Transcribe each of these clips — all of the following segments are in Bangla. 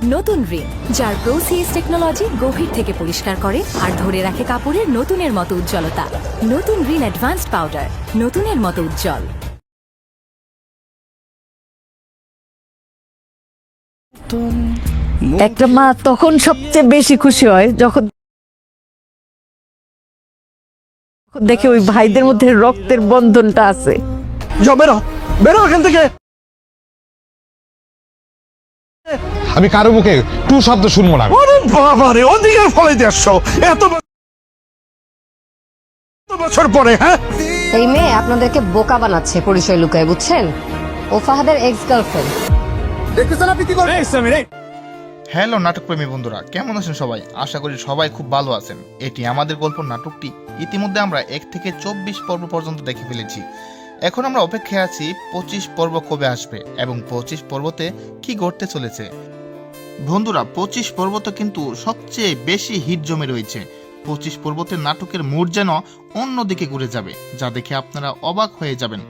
নতুন রিন, যার প্রোসিএস টেকনোলজি গভীর থেকে পরিষ্কার করে আর ধরে রাখে কাপড়ের নতুনের মতো উজ্জ্বলতা। নতুন রিন অ্যাডভান্সড পাউডার, নতুনের মতো উজ্জ্বল। একটা মা তখন সবচেয়ে বেশি খুশি হয় যখন দেখে ওই ভাইদের মধ্যে রক্তের বন্ধনটা আছে। যাও, বেরো বেরো এখান থেকে। আমি কারো মুখে টু শব্দ শুনবো না। ওরে বাবা রে, ওদিকে ফলাইতে আসছো এত বছর পরে? হ্যাঁ, এই মেয়ে আপনাদেরকে বোকা বানাচ্ছে পরিচয় লুকায়, বুঝছেন? ও ফাহাদের এক্স গার্লফ্রেন্ড। হ্যালো নাটকপ্রেমী বন্ধুরা, কেমন আছেন সবাই? আশা করি সবাই খুব ভালো আছেন। এটি আমাদের গল্প নাটকটি ইতিমধ্যে আমরা 1 থেকে 24 পর্ব পর্যন্ত দেখে ফেলেছি। এখন আমরা অপেক্ষায় আছি 25 পর্ব কবে আসবে এবং 25 পর্বতে কি ঘটতে চলেছে। বন্ধুরা, 25 পর্বতে কিন্তু সবচেয়ে বেশি হিট জমে রয়েছে। 25 পর্বতে নাটকের মুড যেন অন্যদিকে ঘুরে যাবে, যা দেখে আপনারা অবাক হয়ে যাবেন।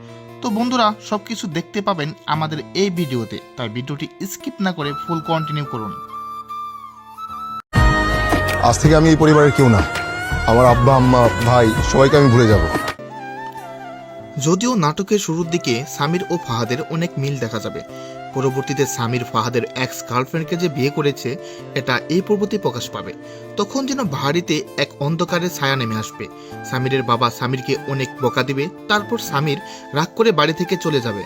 তো বন্ধুরা, সবকিছু দেখতে পাবেন আমাদের এই ভিডিওতে, তাই ভিডিওটি স্কিপ না করে ফুল কন্টিনিউ করুন। আজ থেকে আমি এই পরিবারের কেউ না। আমার আব্বা আম্মা ভাই সবাইকে আমি ভুলে যাব। যদিও নাটকের শুরুর দিকে সামির ও ফাহাদের অনেক মিল দেখা যাবে, পরবর্তীতে সামির ফাহাদের এক্স গার্লফ্রেন্ডকে যে বিয়ে করেছে এটা এই পর্বতেই প্রকাশ পাবে। তখন যেন বাড়িতে এক অন্ধকারের ছায়া নেমে আসবে। সামিরের বাবা সামিরকে অনেক বকা দিবে, তারপর সামির রাগ করে বাড়ি থেকে চলে যাবে।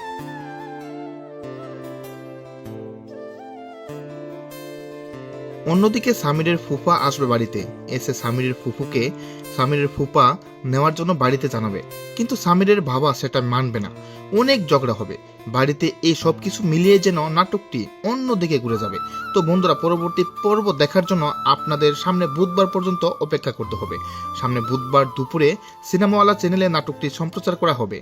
অন্যদিকে সামিরের ফুফা আসবে বাড়িতে, এসে সামিরের ফুফুকে সামিরের ফুফা নেওয়ার জন্য বাড়িতে জানাবে, কিন্তু সামিরের বাবা সেটা মানবে না। অনেক ঝগড়া হবে বাড়িতে। এই সব কিছু মিলিয়ে যেন নাটকটি অন্যদিকে ঘুরে যাবে। তো বন্ধুরা, পরবর্তী পর্ব দেখার জন্য আপনাদের সামনে বুধবার পর্যন্ত অপেক্ষা করতে হবে। সামনে বুধবার দুপুরে সিনেমাওয়ালা চ্যানেলে নাটকটি সম্প্রচার করা হবে।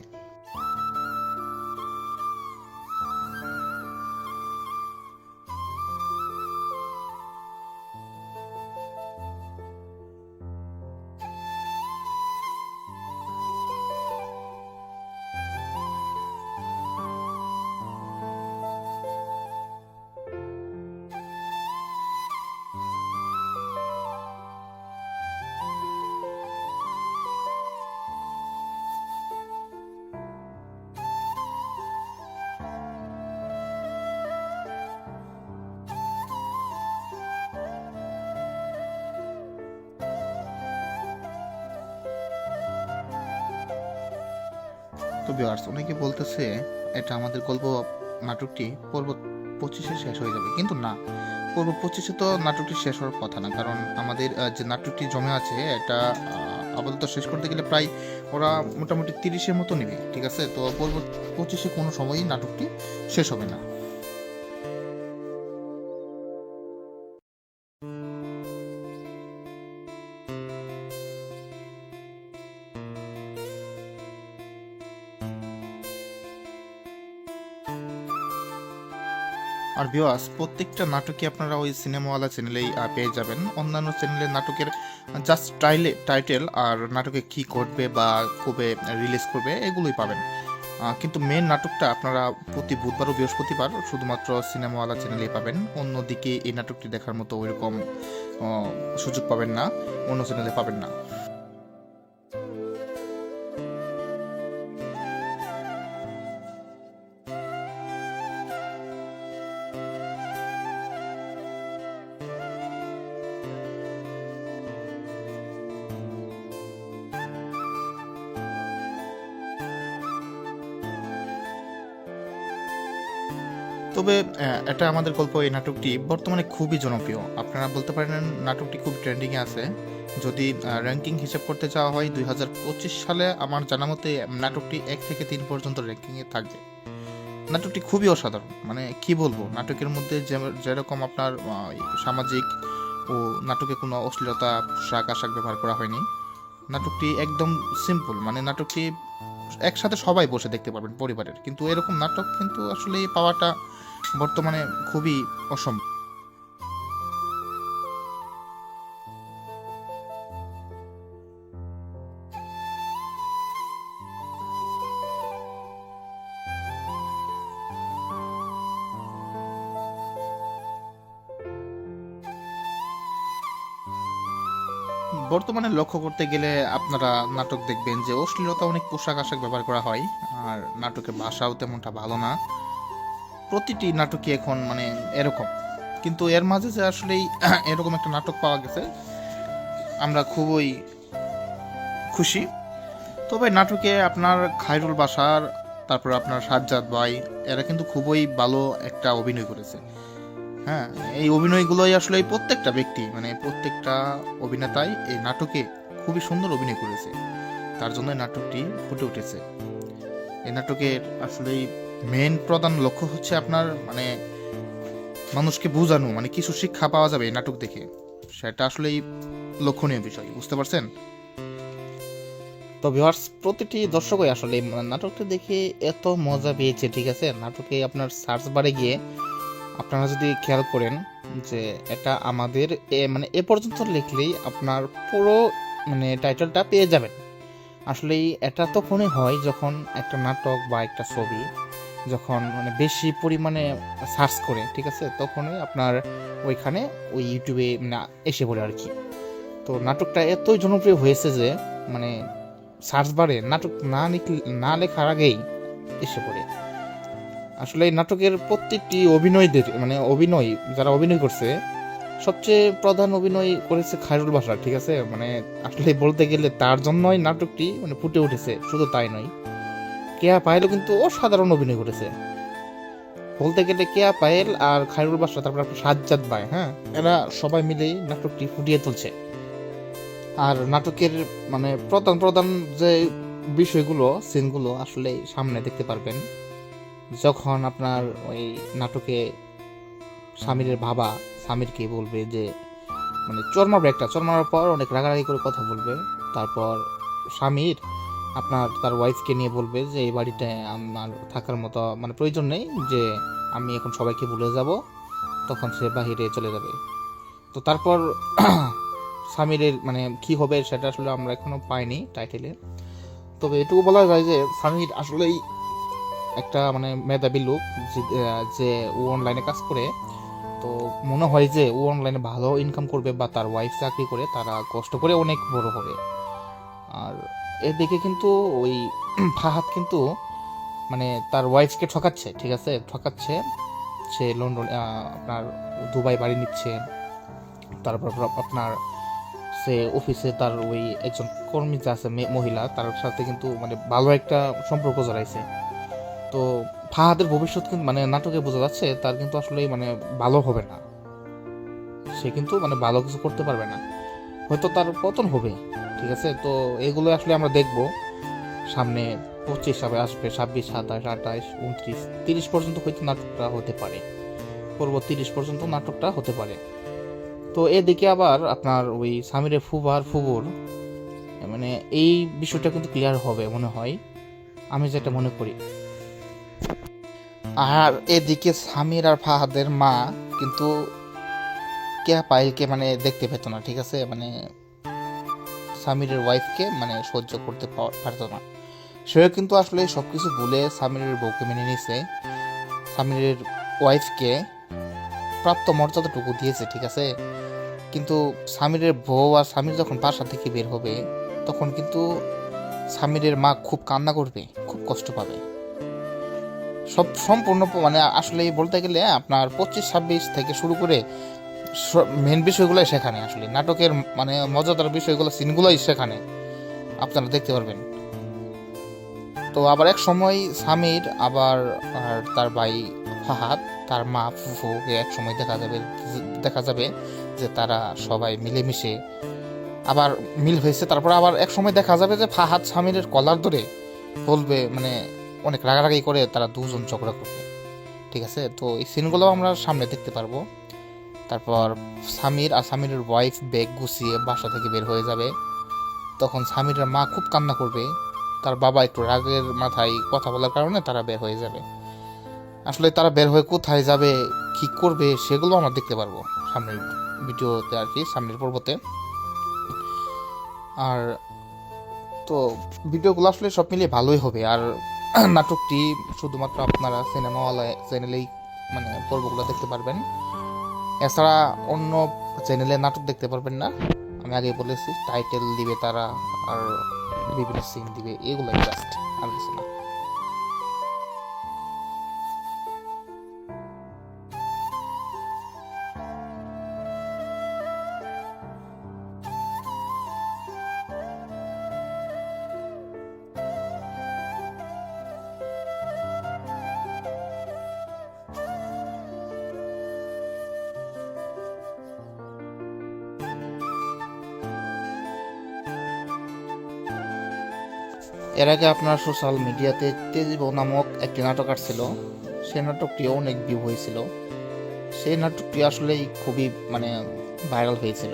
তো ভিউয়ার্স, অনেকে বলতেছে এটা আমাদের গল্প নাটকটি পর্ব 25-এ শেষ হয়ে যাবে, কিন্তু না, পর্ব 25-এ তো নাটকটি শেষ হওয়ার কথা না। কারণ আমাদের যে নাটকটি জমে আছে এটা আপাতত শেষ করতে গেলে প্রায় ওরা মোটামুটি 30-এর মতো নেবে, ঠিক আছে? তো পর্ব 25-এ কোনো সময়ই নাটকটি শেষ হবে না। আর ভিউয়ার্স, প্রত্যেকটা নাটকই আপনারা ওই সিনেমাওয়ালা চ্যানেলেই পেয়ে যাবেন। অন্যান্য চ্যানেলের নাটকের জাস্ট টাইটেল আর নাটকে কি ঘটবে বা কবে রিলিজ করবে এগুলোই পাবেন। কিন্তু মেন নাটকটা আপনারা প্রতি বুধবার ও বৃহস্পতিবার শুধুমাত্র সিনেমাওয়ালা চ্যানেলেই পাবেন। অন্যদিকে এই নাটকটি দেখার মতো ওইরকম সুযোগ পাবেন না, অন্য চ্যানেলে পাবেন না। তবে এটা আমাদের গল্প এই নাটকটি বর্তমানে খুবই জনপ্রিয়। আপনারা বলতে পারেন নাটকটি খুব ট্রেন্ডিংয়ে আছে। যদি র্যাঙ্কিং হিসাব করতে যাওয়া হয় 2025 সালে আমার জানা মতে নাটকটি 1 থেকে 3 পর্যন্ত র্যাঙ্কিংয়ে থাকবে। নাটকটি খুবই অসাধারণ, মানে কি বলবো, নাটকের মধ্যে যেরকম আপনার সামাজিক ও নাটকে কোনো অশ্লীলতা পোশাক আশাক ব্যবহার করা হয়নি। নাটকটি একদম সিম্পল, মানে নাটকটি একসাথে সবাই বসে দেখতে পারবেন পরিবারের, কিন্তু এরকম নাটক কিন্তু আসলে পাওয়াটা বর্তমানে খুবই অসম্ভব। বর্তমানে লক্ষ্য করতে গেলে আপনারা নাটক দেখবেন যে অশ্লীলতা অনেক পোশাক আশাক ব্যবহার করা হয়, আর নাটকের ভাষাও তেমনটা ভালো না। প্রতিটি নাটকই এখন মানে এরকম, কিন্তু এর মাঝে যে আসলেই এরকম একটা নাটক পাওয়া গেছে, আমরা খুবই খুশি। তবে নাটকে আপনার খায়রুল বাশার, তারপর আপনার সাজ্জাদ ভাই, এরা কিন্তু খুবই ভালো একটা অভিনয় করেছে। হ্যাঁ, এই অভিনয়গুলোই আসলে প্রত্যেকটা ব্যক্তি মানে প্রত্যেকটা অভিনেতাই এই নাটকে খুবই সুন্দর অভিনয় করেছে, তার জন্য নাটকটি ফুটে উঠেছে। এই নাটকের আসলে মেন প্রধান লক্ষ্য হচ্ছে আপনার মানে মানুষকে বোঝানো, মানে কিছু শিক্ষা পাওয়া যাবে এই নাটক দেখে, সেটা আসলেই লক্ষণীয় বিষয়, বুঝতে পারছেন? তো ভিউয়ার্স, প্রতিটি দর্শকই আসলে এই নাটকটা দেখে এত মজা পেয়েছে, ঠিক আছে? নাটকে আপনার সার্চ বারে গিয়ে আপনারা যদি খেয়াল করেন যে এটা আমাদের মানে এ পর্যন্ত লিখলেই আপনার পুরো মানে টাইটেলটা পেয়ে যাবেন। আসলে এটা তখনই হয় যখন একটা নাটক বা একটা ছবি যখন মানে বেশি পরিমাণে সার্চ করে, ঠিক আছে, তখনই আপনার ওইখানে ওই ইউটিউবে মানে এসে পড়ে আর কি। তো নাটকটা এতই জনপ্রিয় হয়েছে যে মানে সার্চ বারে নাটক না লেখার আগেই এসে পড়ে। আসলে এই নাটকের প্রত্যেকটি অভিনয়দের মানে যারা অভিনয় করছে, সবচেয়ে প্রধান অভিনয় করেছে খায়রুল বাশার, ঠিক আছে? মানে আসলে বলতে গেলে তার জন্যই নাটকটি মানে ফুটে উঠেছে। শুধু তাই নয়, কেয়া পায়েলও কিন্তু অসাধারণ অভিনয় করেছে। বলতে গেলে কেয়া পায়েল আর খায়রুল বাশার, তারপর আপনার সাজ্জাদ ভাই, হ্যাঁ, এরা সবাই মিলেই নাটকটি ফুটিয়ে তুলছে। আর নাটকের মানে প্রধান যে বিষয়গুলো, সিনগুলো আসলে সামনে দেখতে পারবেন যখন আপনার ওই নাটকে স্বামীর বাবা স্বামীরকে বলবে যে মানে চোর মারার পর অনেক রাগারাগি করে কথা বলবে। তারপর স্বামীর আপনার তার ওয়াইফকে নিয়ে বলবে যে এই বাড়িতে আমার থাকার মতো মানে প্রয়োজন নেই, যে আমি এখন সবাইকে ভুলে যাব, তখন সে বাহিরে চলে যাবে। তো তারপর স্বামীর মানে কি হবে সেটা আসলে আমরা এখনো পাইনি টাইটেলে। তবে এটুকু বলা যায় যে স্বামীর আসলেই একটা মানে মেধাবী লোক, যে ও অনলাইনে কাজ করে। তো মনে হয় যে ও অনলাইনে ভালো ইনকাম করবে, বা তার ওয়াইফ চাকরি করে, তারা কষ্ট করে অনেক বড় হবে। আর এদিকে কিন্তু ওই ফাহাদ কিন্তু মানে তার ওয়াইফকে ঠকাচ্ছে, ঠিক আছে, সে লন্ডন আপনার দুবাই বাড়ি নিচ্ছে। তারপর আপনার সে অফিসে তার ওই একজন কর্মী যে আছে মহিলা, তার সাথে কিন্তু মানে ভালো একটা সম্পর্ক জড়াইছে। তো ফাহাদের ভবিষ্যৎ কিন্তু মানে নাটকে বোঝা যাচ্ছে তার কিন্তু আসলে মানে ভালো হবে না, সে কিন্তু মানে ভালো কিছু করতে পারবে না, হয়তো তার পতন হবে, ঠিক আছে? তো এগুলো আসলে আমরা দেখবো সামনে 25 সালে আসবে, 26, 27, 28, 29, 30 পর্যন্ত হয়তো নাটকটা হতে পারে, পূর্ব 30 পর্যন্ত নাটকটা হতে পারে। তো এদিকে আবার আপনার ওই স্বামীরের ফুবুর মানে এই বিষয়টা কিন্তু ক্লিয়ার হবে মনে হয়, আমি যেটা মনে করি। আর এদিকে স্বামীর আর ফাহাদের মা কিন্তু কেয়া পায়েলকে মানে দেখতে পেত না, ঠিক আছে, মানে স্বামীরের ওয়াইফকে মানে সহ্য করতে পারতো না। সেও কিন্তু আসলে সবকিছু ভুলে স্বামীরের বউকে মেনে নিয়েছে, স্বামীরের ওয়াইফকে প্রাপ্ত মর্যাদাটুকু দিয়েছে, ঠিক আছে। কিন্তু স্বামীরের বউ আর স্বামীর যখন বাসা থেকে বের হবে, তখন কিন্তু স্বামীরের মা খুব কান্না করবে, খুব কষ্ট পাবে। সব সম্পূর্ণ মানে আসলে বলতে গেলে আপনার 25-26 থেকে শুরু করে মেন বিষয়গুলোই সেখানে, আসলে নাটকের মানে মজাদার বিষয়গুলো, সিনগুলোই সেখানে আপনারা দেখতে পারবেন। তো আবার এক সময় স্বামীর আবার আর তার ভাই ফাহাদ, তার মা ফুফুকে এক সময় দেখা যাবে যে তারা সবাই মিলেমিশে আবার মিল হয়েছে। তারপর আবার এক সময় দেখা যাবে যে ফাহাদ স্বামীর কলার ধরে বলবে, মানে অনেক রাগারাগি করে তারা দুজন ঝগড়া করবে, ঠিক আছে। তো এই সিনগুলো আমরা সামনে দেখতে পারবো। তারপর স্বামীর আর স্বামীর ওয়াইফ ব্যাগ গুছিয়ে বাসা থেকে বের হয়ে যাবে, তখন স্বামীর মা খুব কান্না করবে, তার বাবা একটু রাগের মাথায় কথা বলার কারণে তারা বের হয়ে যাবে। আসলে তারা বের হয়ে কোথায় যাবে, কি করবে, সেগুলো আমরা দেখতে পারবো সামনের ভিডিওতে আর কি, সামনের পর্বতে। আর তো ভিডিওগুলো আসলে সব মিলিয়ে ভালোই হবে। আর নাটকটি শুধুমাত্র আপনারা সিনেমাওয়ালা চ্যানেলেই মানে পর্বগুলো দেখতে পারবেন, এছাড়া অন্য চ্যানেলে নাটক দেখতে পারবেন না। আমি আগে বলেছি টাইটেল দিবে তারা আর বিভিন্ন সিন দিবে, এগুলো জাস্ট আর কিছু না। এর আগে আপনার সোশ্যাল মিডিয়াতে তেজিব নামক একটি নাটক আসছিল, সেই নাটকটিও অনেক ভিউ হয়েছিল। সেই নাটকটি আসলেই খুবই মানে ভাইরাল হয়েছিল,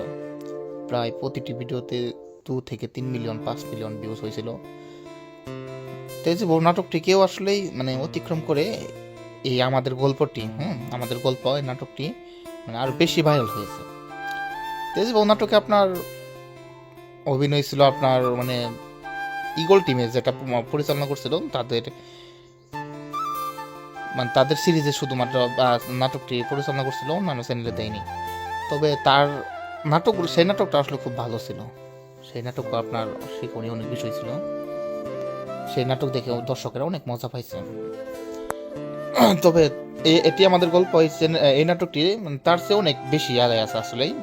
প্রায় প্রতিটি ভিডিওতে 2 থেকে 3 মিলিয়ন 5 মিলিয়ন ভিউজ হয়েছিল। তেজিব নাটকটিকেও আসলেই মানে অতিক্রম করে এই আমাদের গল্পটি আমাদের গল্প এই নাটকটি মানে আরো বেশি ভাইরাল হয়েছে। তেজিব নাটকে আপনার অভিনয় ছিল আপনার মানে ইগল টিমে যেটা পরিচালনা করছিল তাদের সিরিজে শুধুমাত্র নাটকটি পরিচালনা করছিল, অন্যান্য চ্যানেলে দেয়নি। তবে তার সেই নাটকটা আসলে খুব ভালো ছিল। সেই নাটক আপনার শিক্ষণীয় অনেক বিষয় ছিল, সেই নাটক দেখে দর্শকেরা অনেক মজা পাইছে। তবে এটি আমাদের গল্প, এই নাটকটি তার চেয়ে অনেক বেশি আগে আছে আসলেই।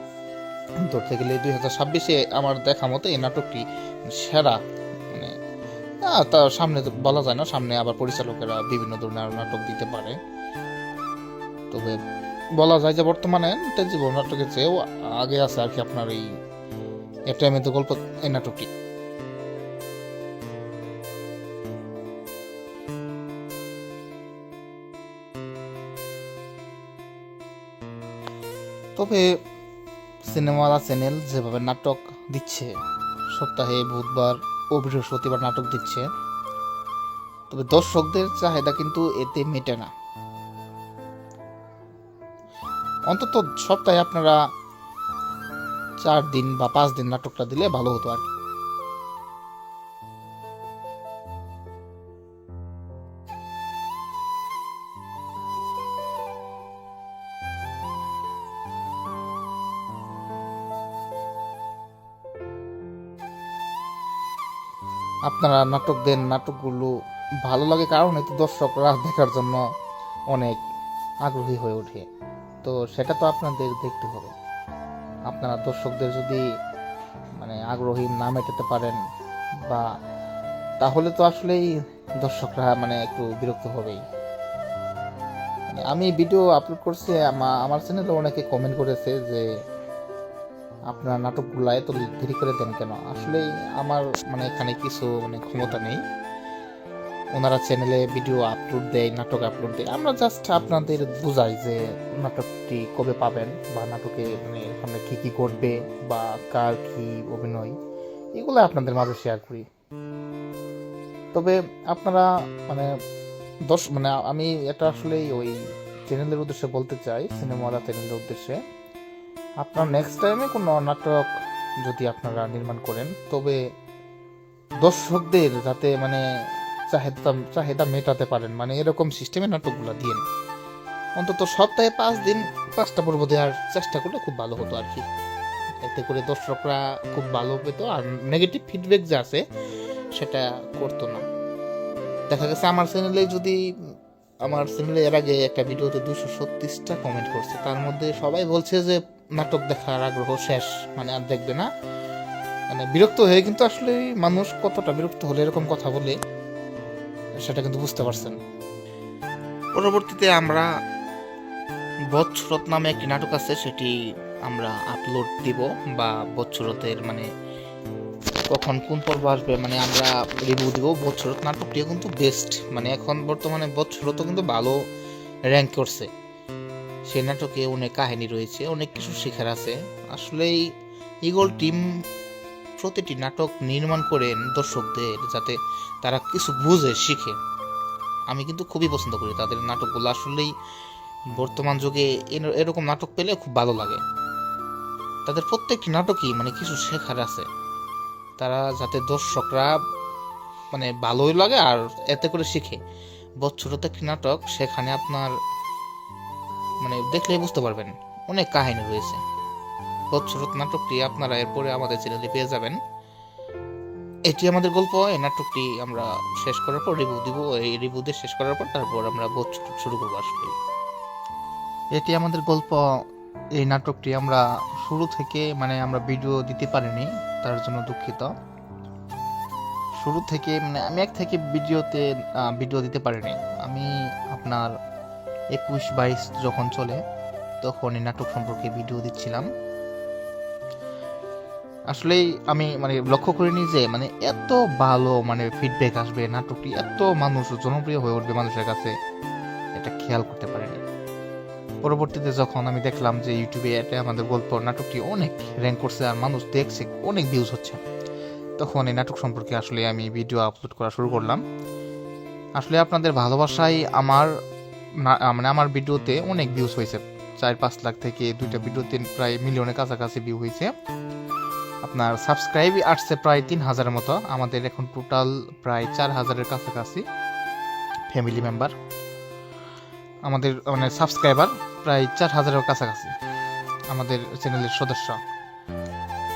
ধরতে গেলে 2026-এ আমার দেখা মতো এই নাটকটি সেরা। তার সামনে বলা যায় না, সামনে আবার পরিচালকেরা বিভিন্ন ধরনের নাটক দিতে পারে। তবে বলা যায় যে বর্তমানে তেজিব নাটকের চেয়েও আগে আছে আর কি আপনার এই একটা মেয়েদের গল্প এই নাটকটি। তবে সিনেমাওয়ালা চ্যানেল যেভাবে নাটক দিচ্ছে, সপ্তাহে বুধবার ও বৃহস্পতিবার নাটক দিচ্ছে, তবে দর্শকদের চাহিদা কিন্তু এতে মেটে না। অন্তত সপ্তাহে আপনারা 4 দিন বা 5 দিন নাটকটা দিলে ভালো হতো আর কি। আপনারা নাটক দেন, নাটকগুলো ভালো লাগে কারণ এতে দর্শকরা দেখার জন্য অনেক আগ্রহী হয়ে ওঠে। তো সেটা তো আপনাদের দেখতে হবে। আপনারা দর্শকদের যদি মানে আগ্রহী না মেটাতে পারেন বা তাহলে তো আসলেই দর্শকরা মানে একটু বিরক্ত হবেই। আমি ভিডিও আপলোড করছি, আমার চ্যানেলে অনেকে কমেন্ট করেছে যে আপনার নাটকগুলো এত দেরি করে দেন কেন। আসলেই আমার মানে এখানে কিছু মানে ক্ষমতা নেই, ওনারা চ্যানেলে ভিডিও আপলোড দেয়, নাটক আপলোড দেয়, আমরা জাস্ট আপনাদের বুঝাই যে নাটকটি কবে পাবেন বা নাটকে মানে সামনে কী কী ঘটবে বা কার কী অভিনয়, এগুলো আপনাদের মাঝে শেয়ার করি। তবে আপনারা মানে আমি এটা আসলেই ওই চ্যানেলের উদ্দেশ্যে বলতে চাই, সিনেমাওয়ালা চ্যানেলের উদ্দেশ্যে, আপনার নেক্সট টাইমে কোনো নাটক যদি আপনারা নির্মাণ করেন তবে দর্শকদের যাতে মানে চাহিদা মেটাতে পারেন, মানে এরকম সিস্টেমে নাটকগুলো দিন। অন্তত সপ্তাহে 5 দিন 5টা পর্ব দেওয়ার চেষ্টা করলে খুব ভালো হতো আর কি। এতে করে দর্শকরা খুব ভালো পেত আর নেগেটিভ ফিডব্যাক যে আছে সেটা করতো না। দেখা গেছে আমার চ্যানেলে এর আগে একটা ভিডিওতে 236টা কমেন্ট করছে, তার মধ্যে সবাই বলছে যে নাটক দেখার আগ্রহ শেষ, মানে আর দেখবে না, মানে বিরক্ত হয়ে। কিন্তু আসলে মানুষ কতটা বিরক্ত হলে এরকম কথা বলে সেটা কিন্তু বুঝতে পারছেন। পরবর্তীতে আমরা বৎসরত নামে একটি নাটক আছে, সেটি আমরা আপলোড দিব বা বৎসরতের মানে কখন কোন পর্ব আসবে মানে আমরা রিভিউ দিব। বৎসরত নাটকটিও কিন্তু বেস্ট, মানে এখন বর্তমানে বৎসরত কিন্তু ভালো র্যাঙ্ক করছে। সেই নাটকে অনেক কাহিনী রয়েছে, অনেক কিছু শেখার আছে। আসলেই ইগল টিম প্রতিটি নাটক নির্মাণ করেন দর্শকদের যাতে তারা কিছু বুঝে শিখে। আমি কিন্তু খুবই পছন্দ করি তাদের নাটকগুলো। আসলেই বর্তমান যুগে এরকম নাটক পেলে খুব ভালো লাগে। তাদের প্রত্যেকটি নাটকই মানে কিছু শেখার আছে, তারা যাতে দর্শকরা মানে ভালোই লাগে আর এতে করে শিখে। বৎসরত একটি নাটক, সেখানে আপনার মানে দেখলেই বুঝতে পারবেন অনেক কাহিনী রয়েছে। বৎসরত নাটকটি আপনারা এরপরে আমাদের চ্যানেলে পেয়ে যাবেন। এটি আমাদের গল্প। এই নাটকটি আমরা শেষ করার পর রিভিউ দিব। এই রিভিউ দিয়ে শেষ করার পর তারপর আমরা বৎসরত শুরু করবো। আসলে এটি আমাদের গল্প। এই নাটকটি আমরা শুরু থেকে মানে আমরা ভিডিও দিতে পারিনি, তার জন্য দুঃখিত। শুরু থেকে মানে আমি এক থেকে ভিডিও দিতে পারিনি। আমি আপনার 21-22 যখন চলে তখন এই নাটক সম্পর্কে ভিডিও দিচ্ছিলাম। আসলেই আমি মানে লক্ষ্য করিনি যে মানে এত ভালো মানে ফিডব্যাক আসবে, নাটকটি এত মানুষ জনপ্রিয় হয়ে উঠবে মানুষের কাছে, এটা খেয়াল করতে পারিনি। পরবর্তীতে যখন আমি দেখলাম যে ইউটিউবে এটা আমাদের গল্প নাটকটি অনেক র্যাঙ্ক করছে আর মানুষ দেখছে, অনেক ভিউজ হচ্ছে, তখন এই নাটক সম্পর্কে আসলে আমি ভিডিও আপলোড করা শুরু করলাম। আসলে আপনাদের ভালোবাসায় মানে আমার ভিডিওতে অনেক ভিউজ হয়েছে। 4-5 লাখ থেকে 2টা ভিডিওতে প্রায় মিলিয়নের কাছাকাছি ভিউ হয়েছে। আপনার সাবস্ক্রাইব আসছে প্রায় 3000-এর মতো। আমাদের এখন টোটাল প্রায় 4000-এর কাছাকাছি ফ্যামিলি মেম্বার, আমাদের মানে সাবস্ক্রাইবার প্রায় 4000-এর কাছাকাছি আমাদের চ্যানেলের সদস্য।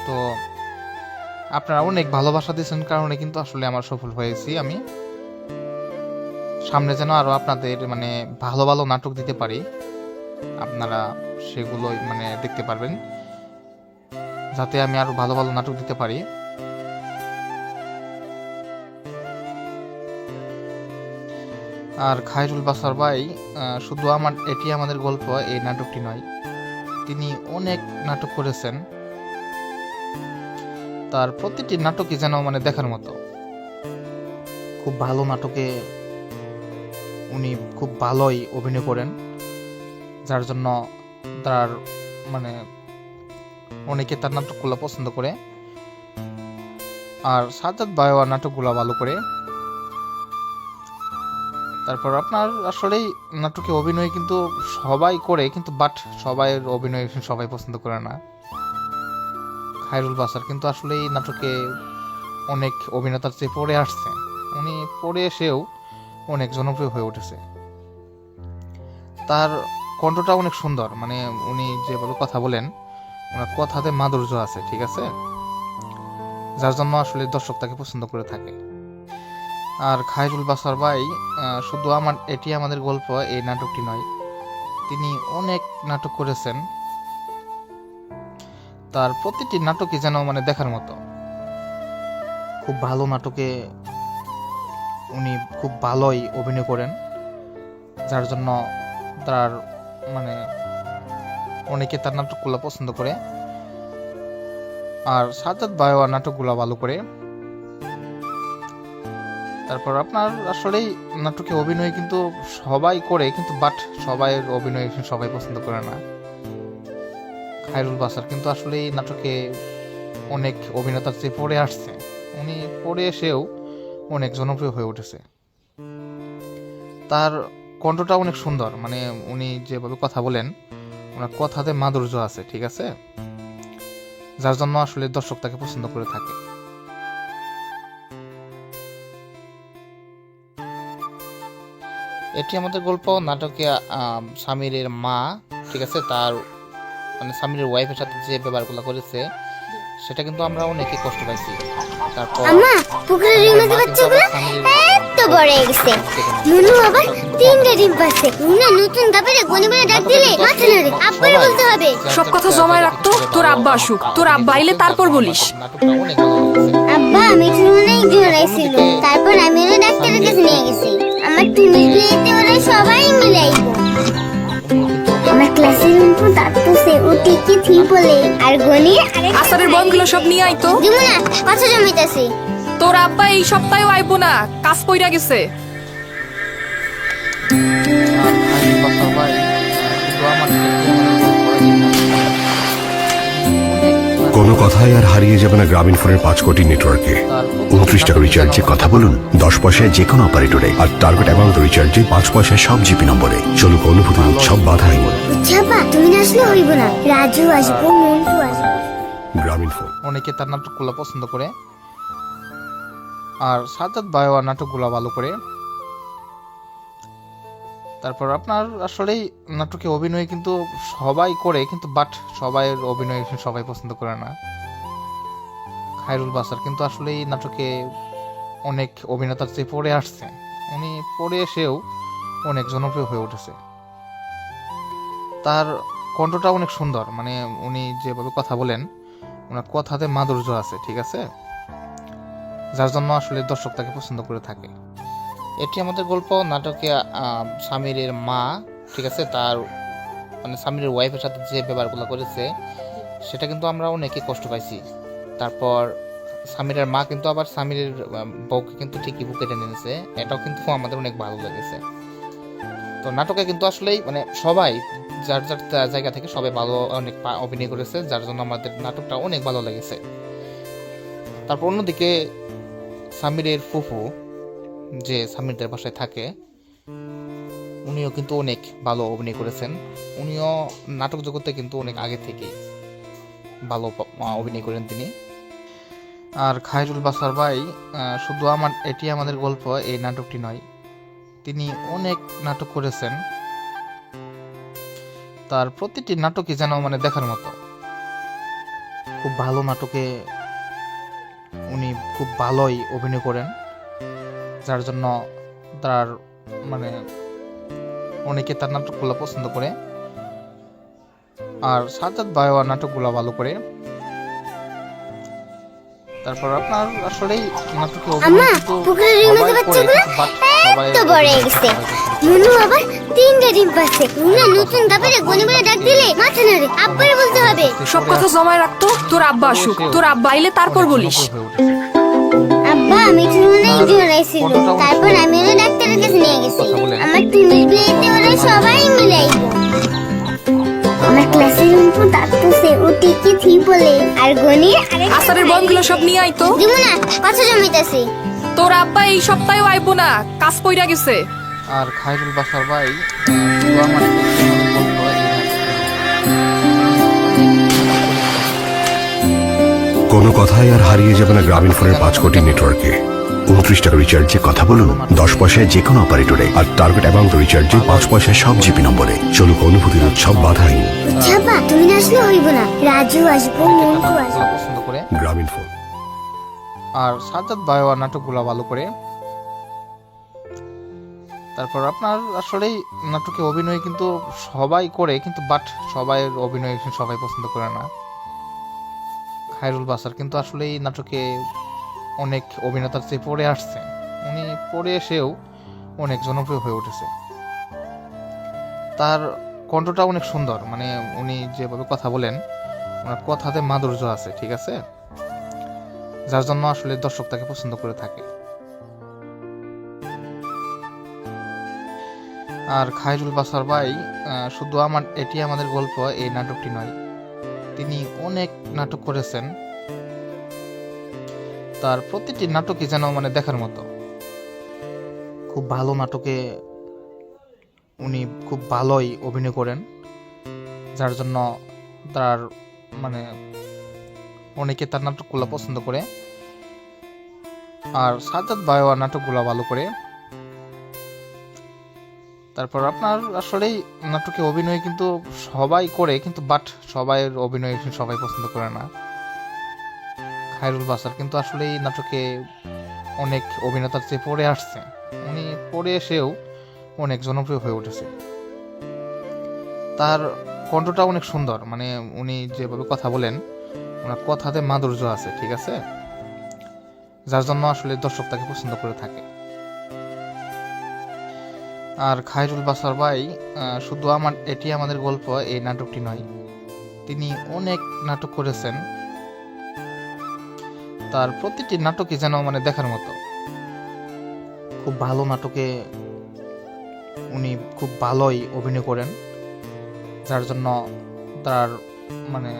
তো আপনারা অনেক ভালোবাসা দিয়েছেন কারণে কিন্তু আসলে আমার সফল হয়েছি আমি। সামনে যেন আরো আপনাদের মানে ভালো ভালো নাটক দিতে পারি, আপনারা সেগুলোই মানে দেখতে পারবেন, যাতে আমি আরো ভালো ভালো নাটক দিতে পারি। আর খায়রুল বাসার ভাই শুধু এটি আমাদের গল্প এই নাটকটি নয়, তিনি অনেক নাটক করেছেন। তার প্রতিটি নাটকই যেন মানে দেখার মতো। খুব ভালো নাটকে উনি খুব ভালোই অভিনয় করেন, যার জন্য তার মানে অনেকে তার নাটকগুলো পছন্দ করে। আর সাজ্জাদ ভাইও নাটকগুলো ভালো করে। তারপর আপনার আসলেই নাটকে অভিনয় কিন্তু সবাই করে, কিন্তু বাট সবাই অভিনয় সবাই পছন্দ করে না। খায়রুল বাসার কিন্তু আসলেই নাটকে অনেক অভিনেতার চেয়ে পরে আসছে, উনি পরে এসেও অনেক জনপ্রিয় হয়ে উঠেছে। তার কণ্ঠটা অনেক সুন্দর, মানে উনি যেভাবে কথা বলেন ওনার কথাতে মাধুর্য আছে, ঠিক আছে, যার জন্য আসলে দর্শক তাকে পছন্দ করে থাকে। আর খায়রুল বাসার ভাই শুধু এটি আমাদের গল্প এই নাটকটি নয়, তিনি অনেক নাটক করেছেন। তার প্রতিটি নাটকই যেন মানে দেখার মতো। খুব ভালো নাটকে উনি খুব ভালোই অভিনয় করেন, যার জন্য তার মানে অনেকে তার নাটকগুলো পছন্দ করে। আর সাজ্জাদ ভাইও নাটকগুলো ভালো করে। তারপর আপনার আসলেই নাটকে অভিনয় কিন্তু সবাই করে, কিন্তু বাট সবাই অভিনয় সবাই পছন্দ করে না। খায়রুল বাসার কিন্তু আসলেই নাটকে অনেক অভিনেতার চেয়ে পরে আসছে, উনি পরে এসেও অনেক জনপ্রিয় হয়ে উঠেছে। তার কণ্ঠটা অনেক সুন্দর, মানে উনি যেভাবে কথা বলেন ওনার কথাতে মাধুর্য আছে, ঠিক আছে, যার জন্য আসলে দর্শক তাকে পছন্দ করে থাকে। এটি আমাদের গল্প নাটকে সামিরের মা, ঠিক আছে, তার মানে সামিরের ওয়াইফের সাথে যে ব্যবহারগুলো করেছে সেটা কিন্তু আমরা অনেকে কষ্ট পাইছি। তারপর পুকুরের ডিমের বাচ্চাগুলো এত বড় হয়ে গেছে, নুনু আবার 3টা ডিম পাচ্ছে। না নতুন দাবিরে গনি বলে ডাক দিলে মাথা নাড়ে, আব্বারে বলতে হবে। সব কথা জমায় রাখতো, তোর আব্বা আসুক, তোর আব্বা আইলে তারপর বলিস। নাটকটা অনেক ভালো লেগেছে। আব্বা আমি অনেক জোরাইছিল, তারপর আমি ওরা ডাক্তারের কাছে নিয়ে গেছি। আমার টুনির বিয়েতে ওরা সবাই মিলে আইবো। আমার ক্লাসের রুমপু তারপরে ও টিকি থি বলে আর গনি আসারের বমগুলো সব নিয়ে আইতো। দিমু না পাঁচশো জমিতেছি। তোর আব্বা এই সপ্তাহেও আইবো না, কাজ কইরা গেছে। আর খায়রুল বাসার ভাই শুধু কোনো কথাই আর হারিয়ে যাবে না গ্রামীণ ফোনের 5 কোটি নেটওয়ার্কে। 29 টাকা রিচার্জে কথা বলুন 10 পয়সায় যে কোনো অপারেটরে, আর টার্গেট অ্যামাউন্ট রিচার্জে 5 পয়সায় সব জিপি নম্বরে। চলুক অনুভূতির উৎসব বাধাই। ছাপা তুমি না আসলে হইব না, রাজু আসবো, মন্টু আসবো। গ্রামীণ ফোন। অনেকে তার নাটকগুলো পছন্দ করে। আর সাজ্জাদ ভাইও নাটকগুলো ভালো করে। তারপর আপনার আসলেই নাটকে অভিনয় কিন্তু সবাই করে, কিন্তু বাট সবাই অভিনয় সবাই পছন্দ করে না। খায়রুল বাসার কিন্তু আসলেই নাটকে অনেক অভিনেতার চেয়ে পড়ে আসছে, উনি পড়ে এসেও অনেক জনপ্রিয় হয়ে উঠেছে। তার কণ্ঠটা অনেক সুন্দর, মানে উনি যেভাবে কথা বলেন, ওনার কথাতে মাধুর্য আছে, ঠিক আছে, যার জন্য আসলে দর্শক তাকে পছন্দ করে থাকে। এটি আমাদের গল্প। নাটকে সামিরের মা, ঠিক আছে, তার মানে সামিরের ওয়াইফের সাথে যে ব্যবহারগুলো করেছে সেটা কিন্তু আমরা অনেকে কষ্ট পাইছি। তারপর সামিরের মা কিন্তু আবার সামিরের বউকে কিন্তু ঠিকই বুকে টেনে নিয়েছে, এটাও কিন্তু আমাদের অনেক ভালো লেগেছে। তো নাটকে কিন্তু আসলেই মানে সবাই যার যার জায়গা থেকে সবাই ভালো অনেক অভিনয় করেছে, যার জন্য আমাদের নাটকটা অনেক ভালো লেগেছে। তারপর অন্যদিকে সামিরের ফুফু, যে সামিরদের বাসায় থাকে, উনিও কিন্তু অনেক ভালো অভিনয় করেছেন। উনিও নাটক জগতে কিন্তু অনেক আগে থেকেই ভালো অভিনয় করেন তিনি। আর খায়রুল বাসার ভাই শুধু এটি আমাদের গল্প এই নাটকটি নয়, তিনি অনেক নাটক করেছেন। তার প্রতিটি নাটকই যেন মানে দেখার মতো। খুব ভালো নাটকে উনি খুব ভালোই অভিনয় করেন, যার জন্য তার মানে অনেকে তার নাটকগুলো পছন্দ করে। আর সাজ্জাদ ভাইও নাটকগুলো ভালো করে। তারপর আপনার আসলেই নাটকে আম্মা, পুকুরের মধ্যে বাচ্চাগুলো এত বড় হয়ে গেছে। নুনু আবার 3টা ডিম পাচ্ছে। নুনা নতুন গাভীরে গনি বলে ডাক দিলে মাথা নাড়ে। আব্বারে বলতে হবে। সব কথা জমায় রাখতো, তোর আব্বা আসুক, তোর আব্বা আইলে তারপর বলিস। আব্বা, আমি অনেক জোরাইছিল, তারপর আমি ওরে ডাক্তারের কাছে নিয়ে গেছি। আমার টুনির বিয়েতে ওরা সবাই মিলে আইবো। আমার ক্লাসের রুমপু ডাকতেছে, ও টিকি থি বলে। আর গনি আসারের বনগুলো সব নিয়ে আইতো। দিব না, কথা জমাইতাছি। তোর আব্বা এই সপ্তাহেও আইবো না, কাজ পইরা গেছে। আর খায়রুল বাসার ভাই শুধু আমার গল্প কোনো কথাই আর হারিয়ে যাবে না গ্রামীণ ফোনের 5 কোটি নেটওয়ার্কে। 29 টাকা রিচার্জে কথা বলুন 10 পয়সায় যে কোনো অপারেটরে, আর টার্গেট অ্যামাউন্ট রিচার্জে 5 পয়সায় সব জিপি নম্বরে। চলুক অনুভূতির উৎসব বাধাহীন। ছাপা, তুমি না আসলে হইব না। রাজু আসবো, মন্টু আসবো। পছন্দ করে। গ্রামীণ ফোন। আর সাজ্জাদ ভাইও নাটকগুলো ভালো করে। তারপর আপনার আসলেই নাটকে অভিনয় কিন্তু সবাই করে, কিন্তু বাট সবাই অভিনয় সবাই পছন্দ করে না। খায়রুল বাসার কিন্তু আসলেই নাটকে অনেক অভিনেতার চেয়ে পড়ে আসছে, উনি পড়ে এসেও অনেক জনপ্রিয় হয়ে উঠেছে। তার কণ্ঠটা অনেক সুন্দর, মানে উনি যেভাবে কথা বলেন, ওনার কথাতে মাধুর্য আছে, ঠিক আছে, যার জন্য আসলে দর্শক তাকে পছন্দ করে থাকে। আর খায়রুল বাসার ভাই শুধু এটি আমাদের গল্প এই নাটকটি নয়, তিনি অনেক নাটক করেছেন। তার প্রতিটি নাটকই যেন মানে দেখার মতো। খুব ভালো নাটকে উনি খুব ভালোই অভিনয় করেন, যার জন্য তার মানে অনেকে তার নাটকগুলো পছন্দ করে। আর সাজ্জাদ ভাইও নাটকগুলো ভালো করে। তারপর আপনার আসলেই নাটকে অভিনয় কিন্তু সবাই করে, কিন্তু বাট সবাই অভিনয় সবাই পছন্দ করে না। খায়রুল বাসার কিন্তু আসলেই নাটকে অনেক অভিনেতার চেয়ে পড়ে আসছে, উনি পড়ে এসেও অনেক জনপ্রিয় হয়ে উঠেছে। তার কণ্ঠটা অনেক সুন্দর, মানে উনি যেভাবে কথা বলেন, ওনার কথাতে মাধুর্য আছে, ঠিক আছে, যার জন্য আসলে দর্শক তাকে পছন্দ করে থাকে। আর খায়রুল বাসার ভাই শুধু এটি আমাদের গল্প এই নাটকটি নয়, তিনি অনেক নাটক করেছেন। তার প্রতিটি নাটকই যেন মানে দেখার মতো। খুব ভালো নাটকে উনি খুব ভালোই অভিনয় করেন, যার জন্য তার মানে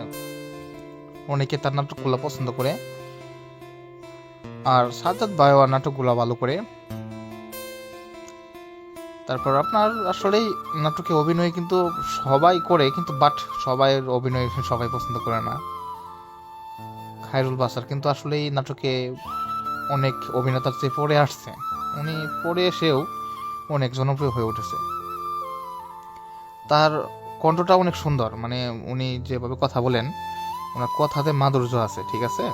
অনেকে তার নাটকগুলো পছন্দ করে। আর সাজ্জাদ ভাইও নাটকগুলো ভালো করে। তারপর আপনার আসলেই নাটকে অভিনয় কিন্তু সবাই করে, কিন্তু বাট সবাই অভিনয় সবাই পছন্দ করে না। খায়রুল বাসার কিন্তু আসলেই নাটকে অনেক অভিনেতার চেয়ে পড়ে আসছে, উনি পড়ে এসেও অনেক জনপ্রিয় হয়ে উঠেছে। তার কণ্ঠটা অনেক সুন্দর, মানে উনি যেভাবে কথা বলেন ওনার কথাতে মাধুর্য আছে, ঠিক আছে,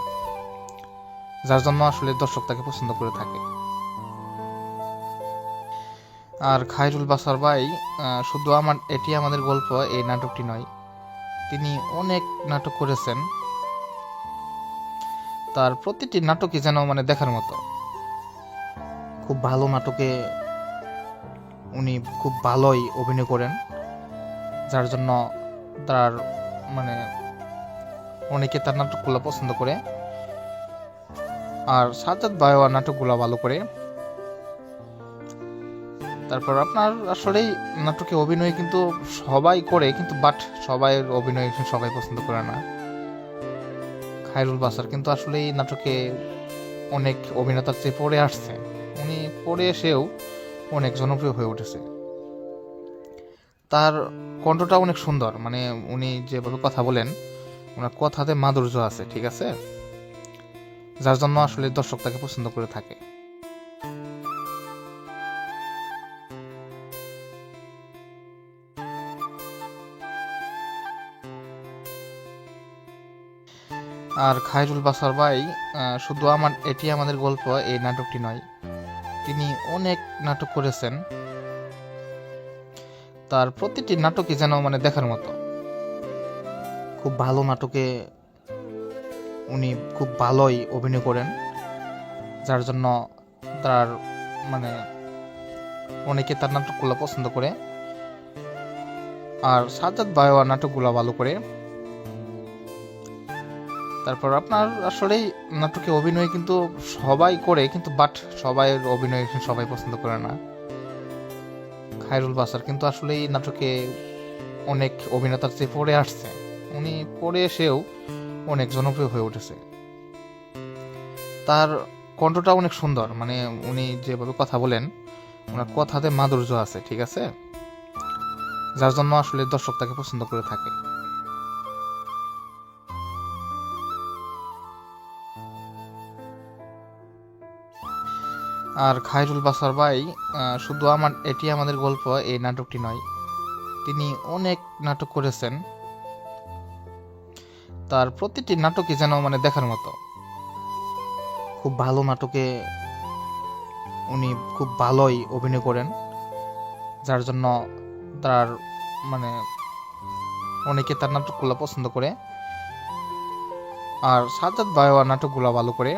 যার জন্য আসলে দর্শক তাকে পছন্দ করে থাকে। আর খায়রুল বাসার ভাই শুধু এটি আমাদের গল্প এই নাটকটি নয়, তিনি অনেক নাটক করেছেন। তার প্রতিটি নাটকই যেন মানে দেখার মতো। খুব ভালো নাটকে উনি খুব ভালোই অভিনয় করেন, যার জন্য তার মানে অনেকে তার নাটকগুলো পছন্দ করে। আর সাজ্জাদ ভাইও নাটকগুলো ভালো করে। তারপর আপনার আসলেই নাটকে অভিনয় কিন্তু সবাই করে, কিন্তু বাট সবাই অভিনয় সবাই পছন্দ করে না। খায়রুল বাসার কিন্তু আসলেই নাটকে অনেক অভিনেতার চেয়ে পড়ে আসছে, উনি পড়ে এসেও অনেক জনপ্রিয় হয়ে উঠেছে। তার কণ্ঠটা অনেক সুন্দর, মানে উনি যেভাবে কথা বলেন ওনার কথাতে মাধুর্য আছে, ঠিক আছে, যার জন্য আসলে দর্শক তাকে পছন্দ করে থাকে। আর খায়রুল বাসার ভাই শুধু এটি আমাদের গল্প এই নাটকটি নয়, তিনি অনেক নাটক করেছেন। তার প্রতিটি নাটকই যেন মানে দেখার মতো। খুব ভালো নাটকে উনি খুব ভালোই অভিনয় করেন, যার জন্য তার মানে অনেকে তার নাটকগুলো পছন্দ করে। আর সাজ্জাদ ভাইও নাটকগুলো ভালো করে। তারপর আপনার আসলেই নাটকে অভিনয় কিন্তু সবাই করে, কিন্তু বাট সবাই অভিনয় সবাই পছন্দ করে না। খায়রুল বাসার কিন্তু আসলেই নাটকে অনেক অভিনেতার চেয়ে পড়ে আসছে, উনি পড়ে এসেও অনেক জনপ্রিয় হয়ে উঠেছে। তার কণ্ঠটা অনেক সুন্দর, মানে উনি যেভাবে কথা বলেন ওনার কথাতে মাধুর্য আছে, ঠিক আছে, যার জন্য আসলে দর্শক তাকে পছন্দ করে থাকে। আর খায়রুল বাসার ভাই শুধু এটি আমাদের গল্প এই নাটকটি নয়, তিনি অনেক নাটক করেছেন। তার প্রতিটি নাটকই যেন মানে দেখার মতো। খুব ভালো নাটকে উনি খুব ভালোই অভিনয় করেন, যার জন্য তার মানে অনেকে তার নাটকগুলো পছন্দ করে। আর সাজ্জাদ ভাইও নাটকগুলো ভালো করে।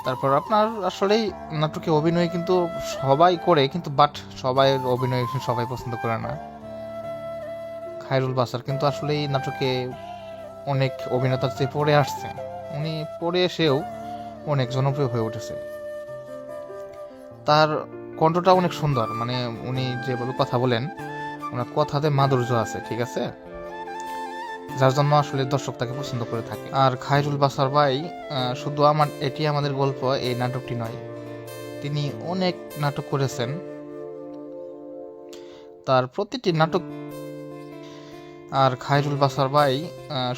তারপর আপনার আসলেই নাটকে অভিনয় কিন্তু সবাই করে, কিন্তু বাট সবাই অভিনয় সবাই পছন্দ করে না। খায়রুল বাসার কিন্তু আসলেই নাটকে অনেক অভিনেতার চেয়ে পড়ে আসছে, উনি পড়ে এসেও অনেক জনপ্রিয় হয়ে উঠেছে। তার কণ্ঠটা অনেক সুন্দর, মানে উনি যেভাবে কথা বলেন ওনার কথাতে মাধুর্য আছে, ঠিক আছে, যার জন্য আসলে দর্শক তাকে পছন্দ করে থাকে। আর খায়রুল বাসার ভাই শুধু এটি আমাদের গল্প এই নাটকটি নয়, তিনি অনেক নাটক করেছেন। তার প্রতিটি নাটক আর খায়রুল বাসার ভাই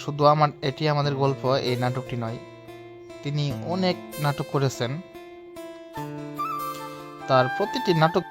শুধু এটি আমাদের গল্প এই নাটকটি নয়, তিনি অনেক নাটক করেছেন। তার প্রতিটি নাটক